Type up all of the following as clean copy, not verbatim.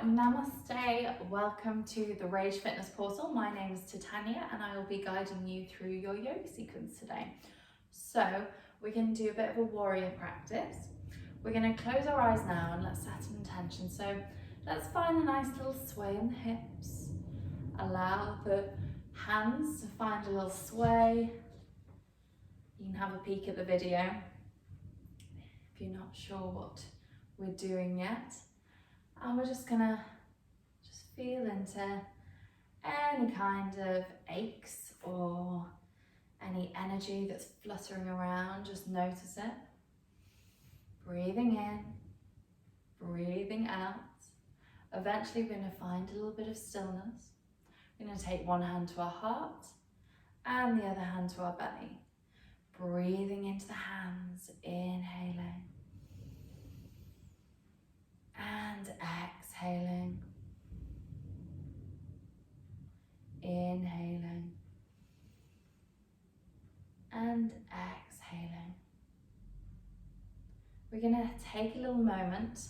Namaste, welcome to the Rage Fitness Portal. My name is Titania and I will be guiding you through your yoga sequence today. So we're going to do a bit of a warrior practice. We're going to close our eyes now and let's set an intention. So let's find a nice little sway in the hips. Allow the hands to find a little sway. You can have a peek at the video if you're not sure what we're doing yet. And we're just gonna feel into any kind of aches or any energy that's fluttering around. Just notice it. Breathing in, breathing out. Eventually we're gonna find a little bit of stillness. We're gonna take one hand to our heart and the other hand to our belly. Breathing into the hands, inhaling. And exhaling, inhaling, and exhaling. We're going to take a little moment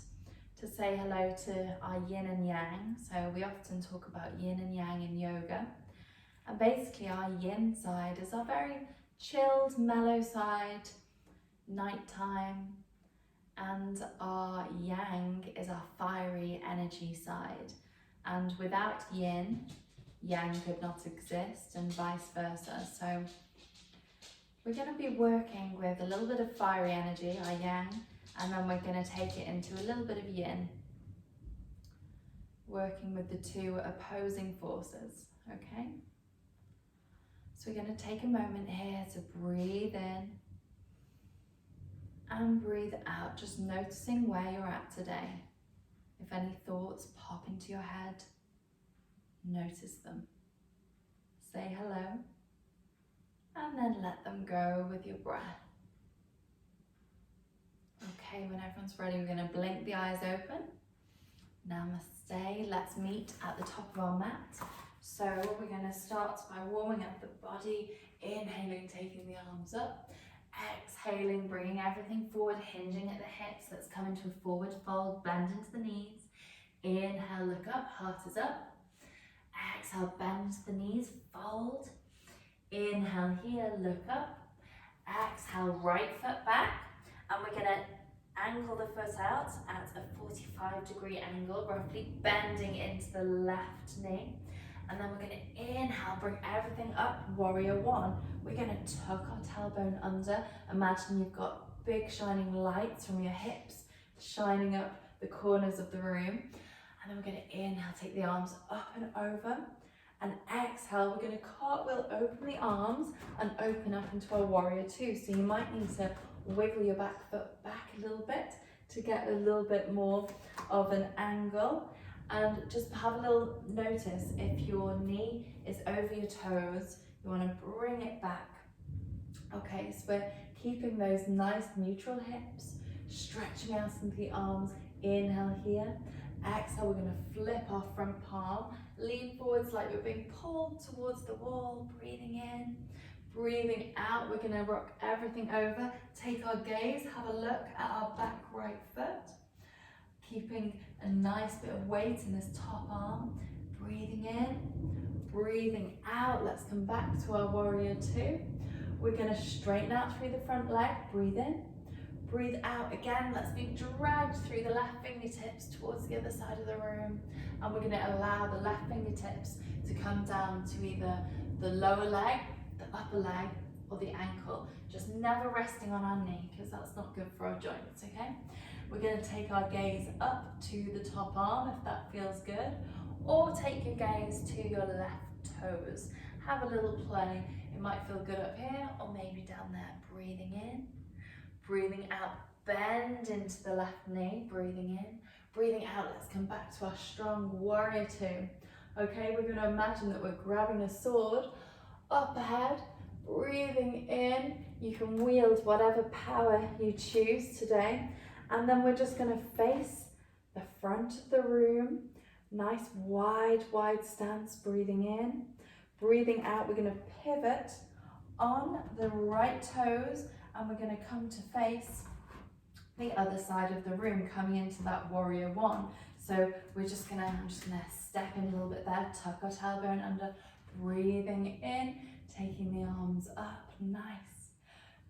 to say hello to our yin and yang. So we often talk about yin and yang in yoga. And basically our yin side is our very chilled, mellow side, nighttime. And our yang is our fiery energy side. And without yin, yang could not exist and vice versa. So we're going to be working with a little bit of fiery energy, our yang, and then we're going to take it into a little bit of yin. Working with the two opposing forces, okay? So we're going to take a moment here to breathe in and breathe out, just noticing where you're at today. If any thoughts pop into your head, notice them. Say hello, and then let them go with your breath. Okay, when everyone's ready, we're going to blink the eyes open. Namaste. Let's meet at the top of our mat. So we're going to start by warming up the body, inhaling, taking the arms up. Exhaling, bringing everything forward, hinging at the hips. Let's come into a forward fold, bend into the knees. Inhale, look up, heart is up. Exhale, bend into the knees, fold. Inhale here, look up. Exhale, right foot back. And we're going to angle the foot out at a 45-degree angle, roughly bending into the left knee. And then we're going to inhale, bring everything up, warrior one. We're going to tuck our tailbone under. Imagine you've got big shining lights from your hips shining up the corners of the room. And then we're going to inhale, take the arms up and over. And exhale, we're going to cartwheel open the arms and open up into our warrior two. So you might need to wiggle your back foot back a little bit to get a little bit more of an angle. And just have a little notice if your knee is over your toes, you want to bring it back. Okay, so we're keeping those nice neutral hips, stretching out into the arms. Inhale here. Exhale, we're going to flip our front palm, lean forwards like we're being pulled towards the wall. Breathing in, breathing out. We're going to rock everything over. Take our gaze, have a look at our back right foot. Keeping a nice bit of weight in this top arm. Breathing in, breathing out. Let's come back to our warrior two. We're going to straighten out through the front leg. Breathe in, breathe out again. Let's be dragged through the left fingertips towards the other side of the room. And we're going to allow the left fingertips to come down to either the lower leg, the upper leg, or the ankle. Just never resting on our knee because that's not good for our joints, okay? We're going to take our gaze up to the top arm if that feels good, or take your gaze to your left toes. Have a little play. It might feel good up here or maybe down there. Breathing in, breathing out, bend into the left knee, breathing in, breathing out. Let's come back to our strong warrior two. Okay, we're going to imagine that we're grabbing a sword up ahead, breathing in. You can wield whatever power you choose today. And then we're just going to face the front of the room. Nice wide stance, breathing in. Breathing out, we're going to pivot on the right toes and we're going to come to face the other side of the room, coming into that warrior one. So I'm just gonna step in a little bit there, tuck our tailbone under, breathing in, taking the arms up, nice.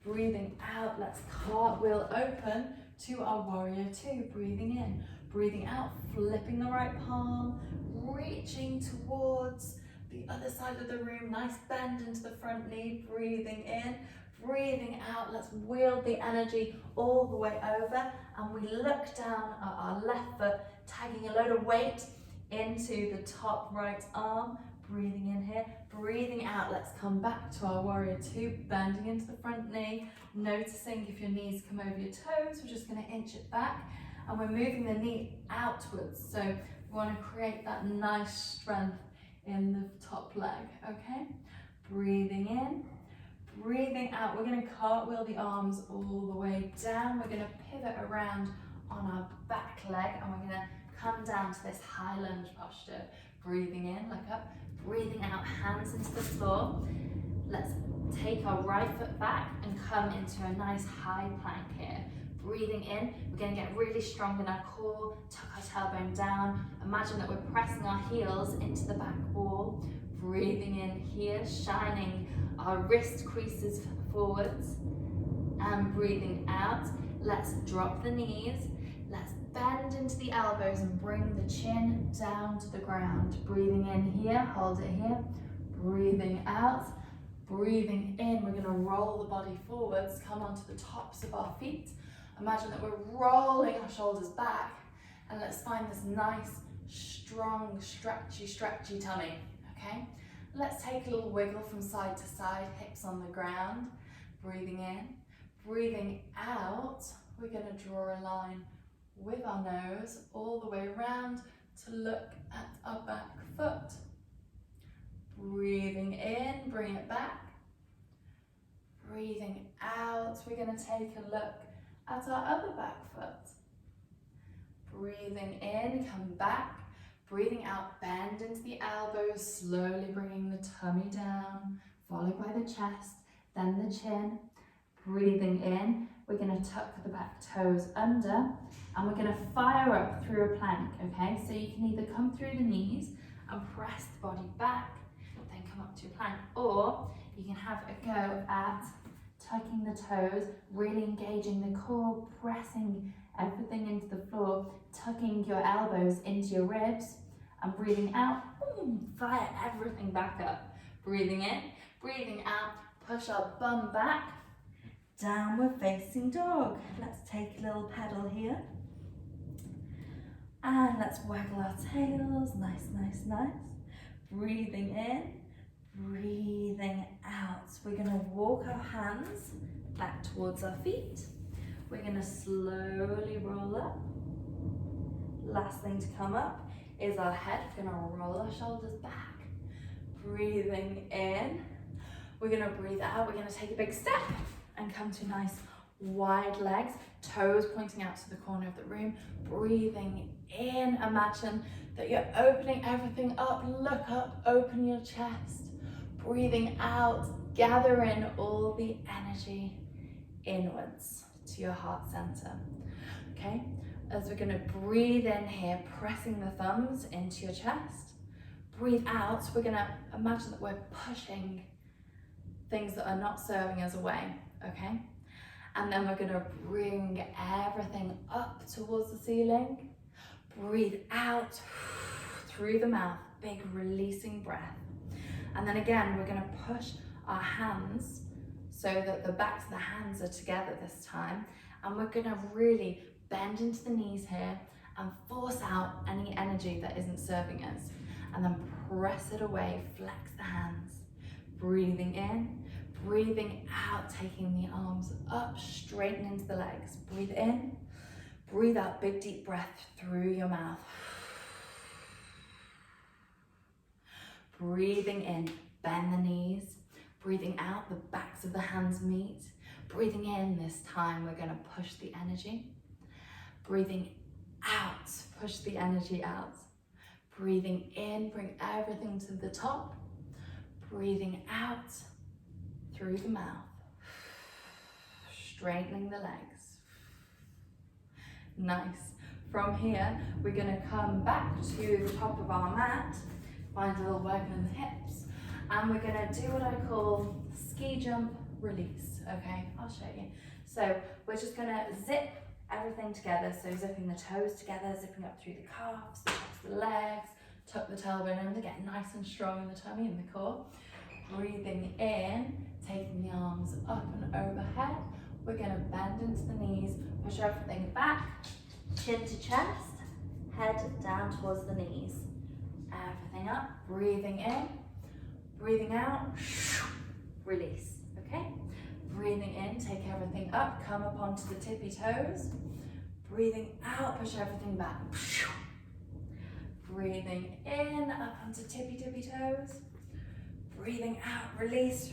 Breathing out, let's cartwheel open to our warrior two, breathing in, breathing out, flipping the right palm, reaching towards the other side of the room, nice bend into the front knee, breathing in, breathing out, let's wield the energy all the way over, and we look down at our left foot, tagging a load of weight into the top right arm, breathing in here, breathing out, let's come back to our warrior two, bending into the front knee, noticing if your knees come over your toes, we're just gonna inch it back, and we're moving the knee outwards, so we wanna create that nice strength in the top leg, okay? Breathing in, breathing out, we're gonna cartwheel the arms all the way down, we're gonna pivot around on our back leg, and we're gonna come down to this high lunge posture. Breathing in, look up, breathing out, hands into the floor. Let's take our right foot back and come into a nice high plank here. Breathing in, we're going to get really strong in our core, tuck our tailbone down. Imagine that we're pressing our heels into the back wall. Breathing in here, shining our wrist creases forwards. And breathing out, let's drop the knees. Let's bend into the elbows and bring the chin down to the ground. Breathing in here, hold it here. Breathing out, breathing in. We're going to roll the body forwards, come onto the tops of our feet. Imagine that we're rolling our shoulders back, and let's find this nice, strong, stretchy tummy, okay? Let's take a little wiggle from side to side, hips on the ground. Breathing in, breathing out, we're going to draw a line with our nose all the way around to look at our back foot. Breathing in, bring it back. Breathing out, we're going to take a look at our other back foot. Breathing in, come back. Breathing out, bend into the elbows, slowly bringing the tummy down, followed by the chest, then the chin. Breathing in, we're going to tuck the back toes under, and we're going to fire up through a plank, okay? So you can either come through the knees and press the body back, then come up to a plank, or you can have a go at tucking the toes, really engaging the core, pressing everything into the floor, tucking your elbows into your ribs, and breathing out, fire everything back up. Breathing in, breathing out, push our bum back, downward facing dog. Let's take a little pedal here. And let's waggle our tails, nice, nice, nice. Breathing in, breathing out. We're gonna walk our hands back towards our feet. We're gonna slowly roll up. Last thing to come up is our head. We're gonna roll our shoulders back. Breathing in. We're gonna breathe out. We're gonna take a big step and come to nice wide legs, toes pointing out to the corner of the room. Breathing in, imagine that you're opening everything up, look up, open your chest. Breathing out, gather in all the energy inwards to your heart center, okay? As we're gonna breathe in here, pressing the thumbs into your chest. Breathe out, we're gonna imagine that we're pushing things that are not serving us away, okay? And then we're gonna bring everything up towards the ceiling. Breathe out through the mouth, big releasing breath. And then again, we're gonna push our hands so that the backs of the hands are together this time. And we're gonna really bend into the knees here and force out any energy that isn't serving us. And then press it away, flex the hands. Breathing in, breathing out, taking the arms up, straighten into the legs. Breathe in, breathe out, big deep breath through your mouth. Breathing in, bend the knees. Breathing out, the backs of the hands meet. Breathing in, this time we're gonna push the energy. Breathing out, push the energy out. Breathing in, bring everything to the top. Breathing out through the mouth. Straightening the legs. Nice. From here, we're going to come back to the top of our mat, find a little working in the hips, and we're going to do what I call ski jump release. Okay, I'll show you. So we're just going to zip everything together, so zipping the toes together, zipping up through the calves, the tops of the legs, tuck the tailbone under, get nice and strong in the tummy and the core. Breathing in, taking the arms up and overhead. We're going to bend into the knees, push everything back, chin to chest, head down towards the knees. Everything up, breathing in, breathing out, release, okay? Breathing in, take everything up, come up onto the tippy toes. Breathing out, push everything back. Breathing in, up onto tippy toes. Breathing out, release.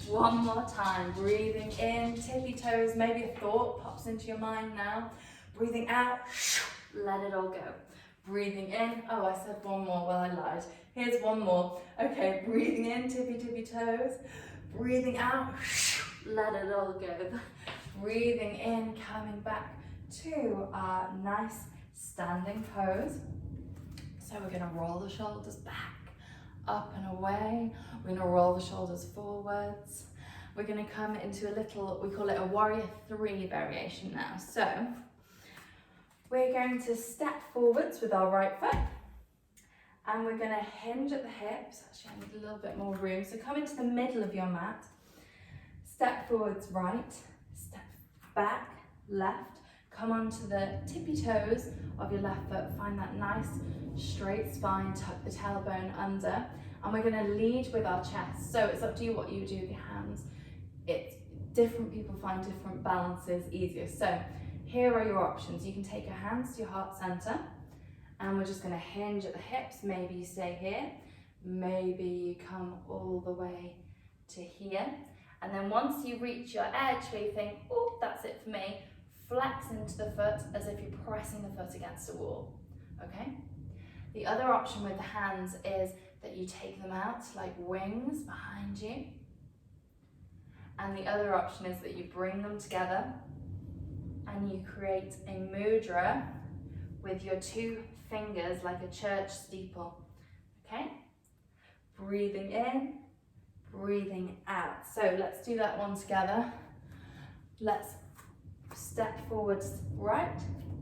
One more time, breathing in, tippy toes. Maybe a thought pops into your mind now. Breathing out, let it all go. Breathing in, oh, I said one more, well I lied. Here's one more. Okay, breathing in, tippy toes. Breathing out, let it all go. Breathing in, coming back to our nice standing pose. So we're gonna roll the shoulders back, up and away. We're gonna roll the shoulders forwards. We're gonna come into a little, we call it a warrior 3 variation now. So we're going to step forwards with our right foot, and we're gonna hinge at the hips. Actually, I need a little bit more room. So come into the middle of your mat, step forwards right, step back left, come onto the tippy toes of your left foot, find that nice straight spine, tuck the tailbone under, and we're going to lead with our chest. So it's up to you what you do with your hands. It's different people find different balances easier. So here are your options. You can take your hands to your heart center, and we're just going to hinge at the hips. Maybe you stay here, maybe you come all the way to here, and then once you reach your edge where you think, oh, that's it for me, flex into the foot as if you're pressing the foot against a wall, okay? The other option with the hands is that you take them out like wings behind you. And the other option is that you bring them together and you create a mudra with your 2 fingers like a church steeple, okay? Breathing in, breathing out. So let's do that one together. Let's step forwards right,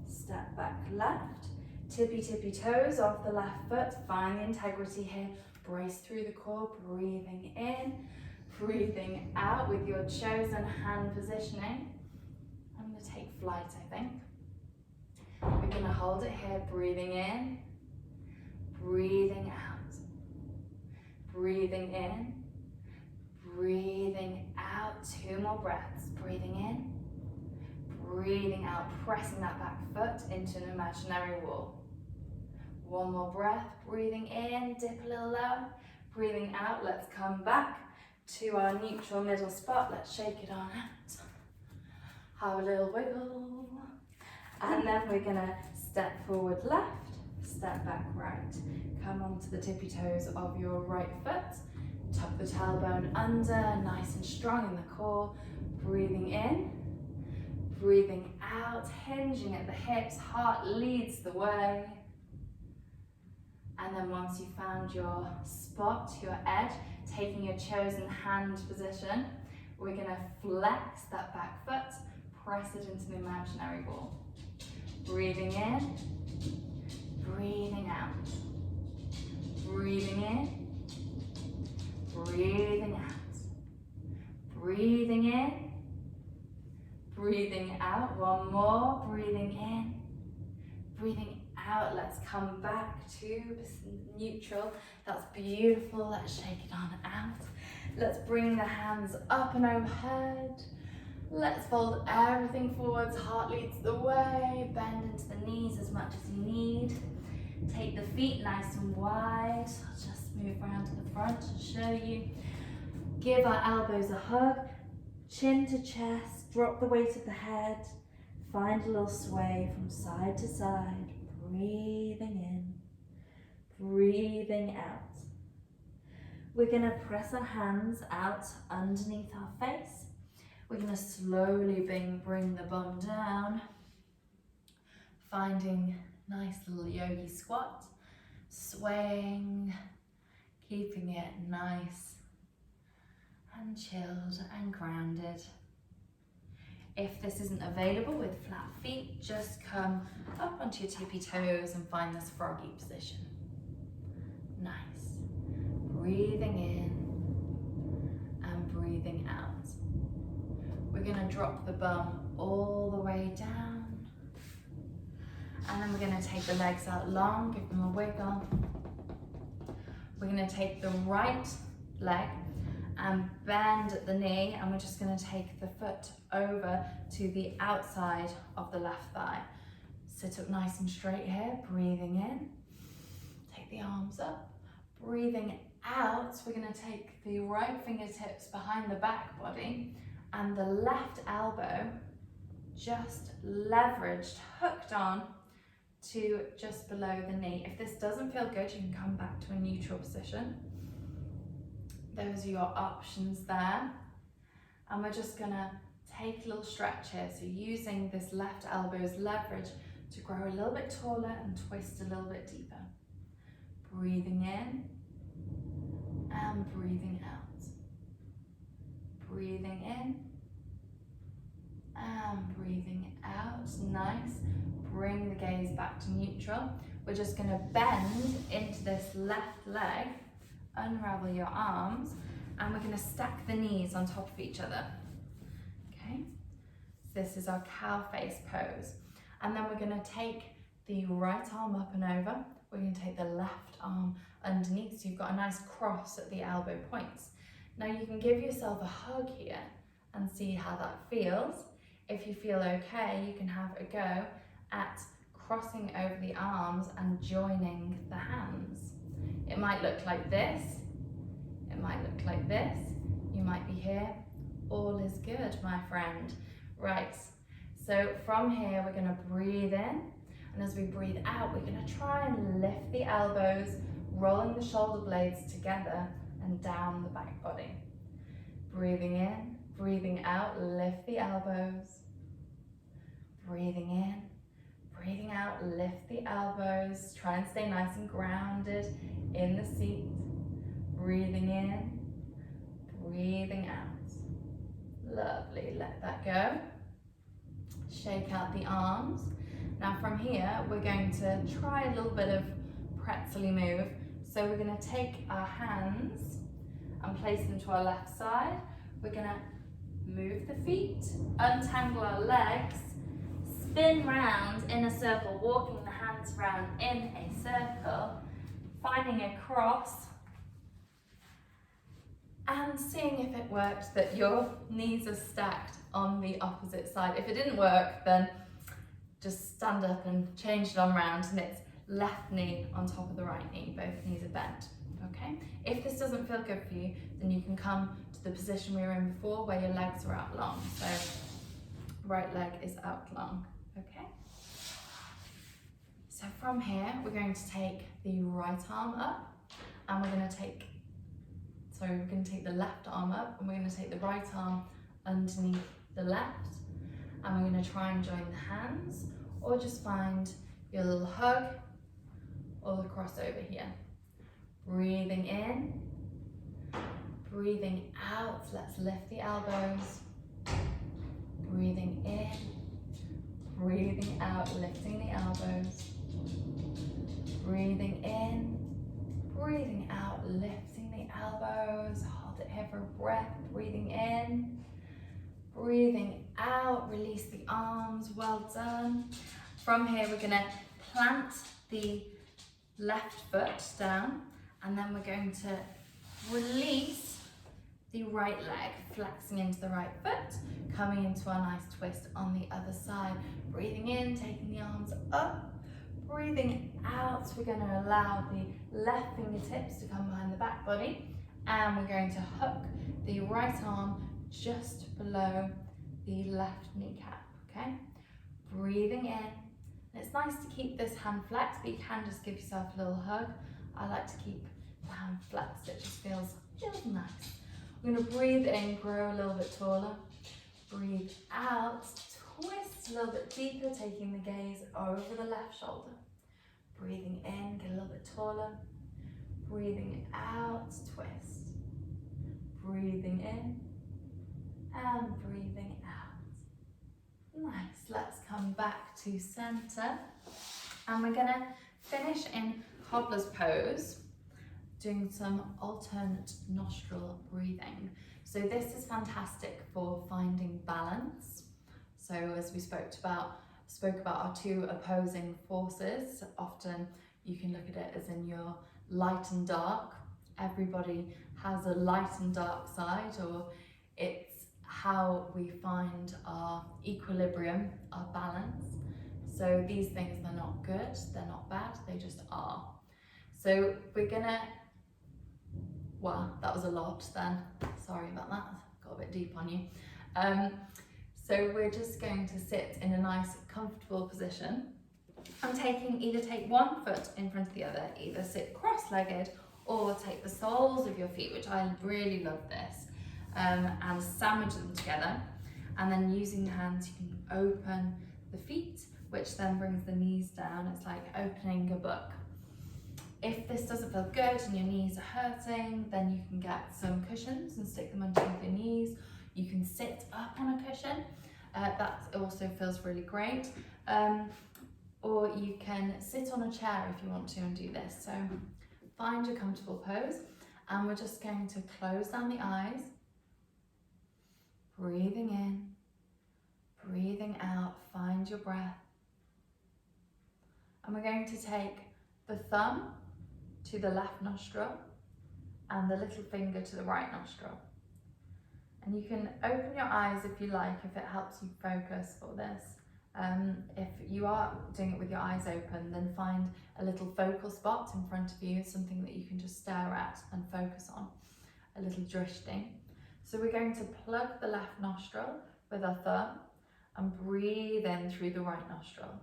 step back left, tippy toes off the left foot, find the integrity here, brace through the core, breathing in, breathing out with your chosen hand positioning. I'm going to take flight, I think. We're going to hold it here, breathing in, breathing out, breathing in, breathing out, 2 more breaths, breathing in, breathing out, pressing that back foot into an imaginary wall. 1 more breath, breathing in, dip a little lower, breathing out, let's come back to our neutral middle spot, let's shake it on out. Have a little wiggle. And then we're gonna step forward left, step back right. Come onto the tippy toes of your right foot, tuck the tailbone under, nice and strong in the core, breathing in, breathing out, hinging at the hips, heart leads the way. And then once you've found your spot, your edge, taking your chosen hand position, we're gonna flex that back foot, press it into the imaginary wall. Breathing in, breathing out. Breathing in, breathing out. Breathing in, breathing out. 1 more, breathing in, breathing out. Let's come back to neutral. That's beautiful. Let's shake it on out. Let's bring the hands up and overhead. Let's fold everything forwards. Heart leads the way. Bend into the knees as much as you need. Take the feet nice and wide. I'll just move around to the front to show you. Give our elbows a hug. Chin to chest. Drop the weight of the head. Find a little sway from side to side. Breathing in, breathing out. We're going to press our hands out underneath our face. We're going to slowly bring the bum down. Finding nice little yogi squat, swaying, keeping it nice and chilled and grounded. If this isn't available with flat feet, just come up onto your tippy toes and find this froggy position. Nice. Breathing in and breathing out. We're going to drop the bum all the way down. And then we're going to take the legs out long, give them a wiggle. We're going to take the right leg and bend at the knee, and we're just going to take the foot over to the outside of the left thigh. Sit up nice and straight here, breathing in. Take the arms up. Breathing out, we're going to take the right fingertips behind the back body and the left elbow just leveraged, hooked on to just below the knee. If this doesn't feel good, you can come back to a neutral position. Those are your options there. And we're just gonna take a little stretch here. So using this left elbow's leverage to grow a little bit taller and twist a little bit deeper. Breathing in and breathing out. Breathing in and breathing out. Nice. Bring the gaze back to neutral. We're just gonna bend into this left leg, unravel your arms, and we're going to stack the knees on top of each other. Okay, so this is our cow face pose. And then we're going to take the right arm up and over. We're going to take the left arm underneath, so you've got a nice cross at the elbow points. Now you can give yourself a hug here and see how that feels. If you feel okay, you can have a go at crossing over the arms and joining the hands. It might look like this, it might look like this, you might be here. All is good, my friend. Right, so from here we're going to breathe in, and as we breathe out, we're going to try and lift the elbows, rolling the shoulder blades together and down the back body. Breathing in, breathing out, lift the elbows. Breathing in, breathing out, lift the elbows. Try and stay nice and grounded in the seat. Breathing in, breathing out. Lovely, let that go. Shake out the arms. Now from here, we're going to try a little bit of pretzel-y move. So we're going to take our hands and place them to our left side. We're going to move the feet, untangle our legs, spin round in a circle, walking the hands round in a circle, finding a cross, and seeing if it works that your knees are stacked on the opposite side. If it didn't work, then just stand up and change it on round, and it's left knee on top of the right knee, both knees are bent, okay? If this doesn't feel good for you, then you can come to the position we were in before where your legs are out long. So right leg is out long, okay? So from here, we're going to take the right arm up, and we're going to take the left arm up, and we're going to take the right arm underneath the left, and we're going to try and join the hands, or just find your little hug or the crossover here. Breathing in, breathing out, let's lift the elbows. Breathing in, breathing out, lifting the elbows. Breathing in, breathing out, lifting the elbows. Hold it here for a breath. Breathing in, breathing out, release the arms. Well done. From here, we're going to plant the left foot down, and then we're going to release the right leg, flexing into the right foot, coming into our nice twist on the other side. Breathing in, taking the arms up. Breathing out, we're going to allow the left fingertips to come behind the back body, and we're going to hook the right arm just below the left kneecap, okay? Breathing in. It's nice to keep this hand flexed, but you can just give yourself a little hug. I like to keep the hand flexed, it just feels nice. We're going to breathe in, grow a little bit taller. Breathe out, twist a little bit deeper, taking the gaze over the left shoulder. Breathing in, get a little bit taller. Breathing out, twist. Breathing in and breathing out. Nice, let's come back to center. And we're gonna finish in cobbler's pose, doing some alternate nostril breathing. So this is fantastic for finding balance. So as we spoke about our two opposing forces, often you can look at it as in your light and dark. Everybody has a light and dark side, or it's how we find our equilibrium, our balance. So these things, they're not good, they're not bad, they just are. So we're gonna, wow, that was a lot then. Sorry about that, got a bit deep on you. So we're just going to sit in a nice, comfortable position. I'm either take one foot in front of the other, either sit cross-legged or take the soles of your feet, which I really love this, and sandwich them together. And then using the hands, you can open the feet, which then brings the knees down. It's like opening a book. If this doesn't feel good and your knees are hurting, then you can get some cushions and stick them underneath your knees. You can sit up on a cushion. That also feels really great. Or you can sit on a chair if you want to and do this. So find your comfortable pose, and we're just going to close down the eyes. Breathing in, breathing out, find your breath. And we're going to take the thumb to the left nostril and the little finger to the right nostril. And you can open your eyes if you like, if it helps you focus for this. If you are doing it with your eyes open, then find a little focal spot in front of you, something that you can just stare at and focus on, a little drishti. So we're going to plug the left nostril with our thumb and breathe in through the right nostril.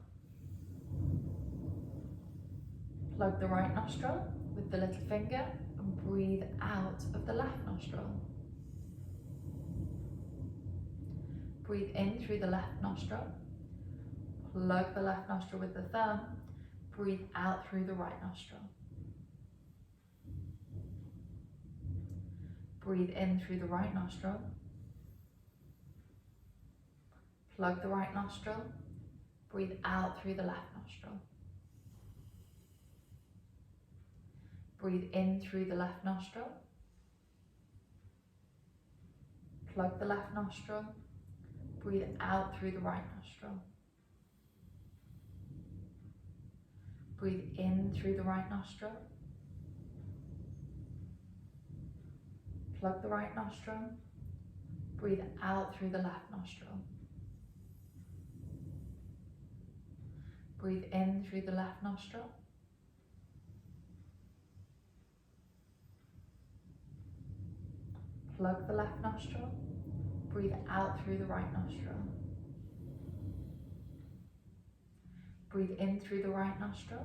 Plug the right nostril with the little finger and breathe out of the left nostril. Breathe in through the left nostril. Plug the left nostril with the thumb. Breathe out through the right nostril. Breathe in through the right nostril. Plug the right nostril. Breathe out through the left nostril. Breathe in through the left nostril. Plug the left nostril. Breathe out through the right nostril. Breathe in through the right nostril. Plug the right nostril. Breathe out through the left nostril. Breathe in through the left nostril. Plug the left nostril. Breathe out through the right nostril. Breathe in through the right nostril.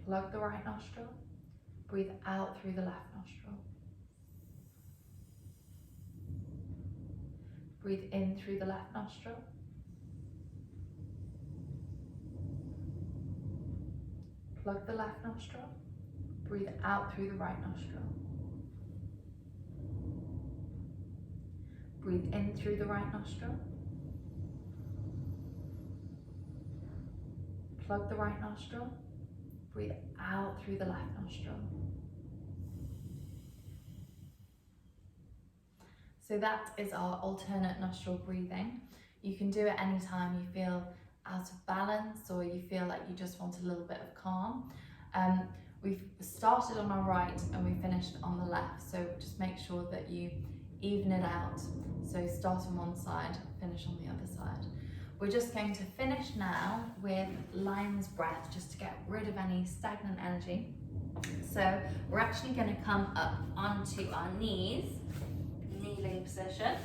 Plug the right nostril. Breathe out through the left nostril. Breathe in through the left nostril. Plug the left nostril. Breathe out through the right nostril. Breathe in through the right nostril. Plug the right nostril. Breathe out through the left nostril. So that is our alternate nostril breathing. You can do it anytime you feel out of balance or you feel like you just want a little bit of calm. We've started on our right and we finished on the left, so just make sure that you even it out. So start on one side, finish on the other side. We're just going to finish now with lion's breath, just to get rid of any stagnant energy. So we're actually going to come up onto our knees, kneeling position.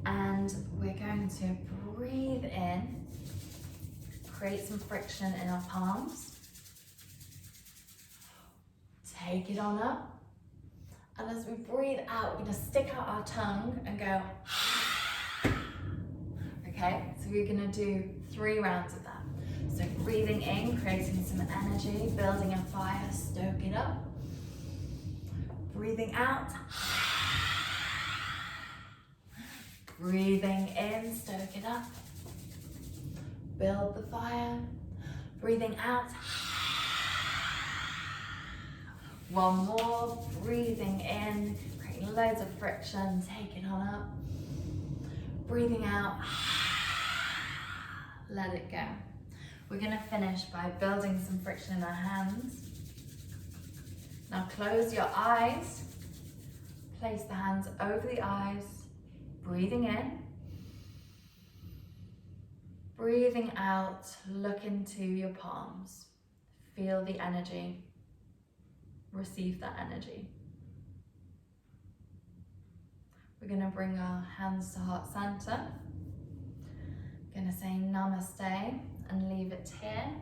And we're going to breathe in, create some friction in our palms. Take it on up And as we breathe out, we're going to stick out our tongue and go. Okay, so we're going to do 3 rounds of that. So breathing in, creating some energy, building a fire, stoke it up. Breathing out. Breathing in, stoke it up. Build the fire. Breathing out. One more, breathing in, creating loads of friction, take it on up. Breathing out, let it go. We're going to finish by building some friction in our hands. Now close your eyes, place the hands over the eyes, breathing in. Breathing out, look into your palms, feel the energy. Receive that energy. We're going to bring our hands to heart center. Going to say namaste and leave it here.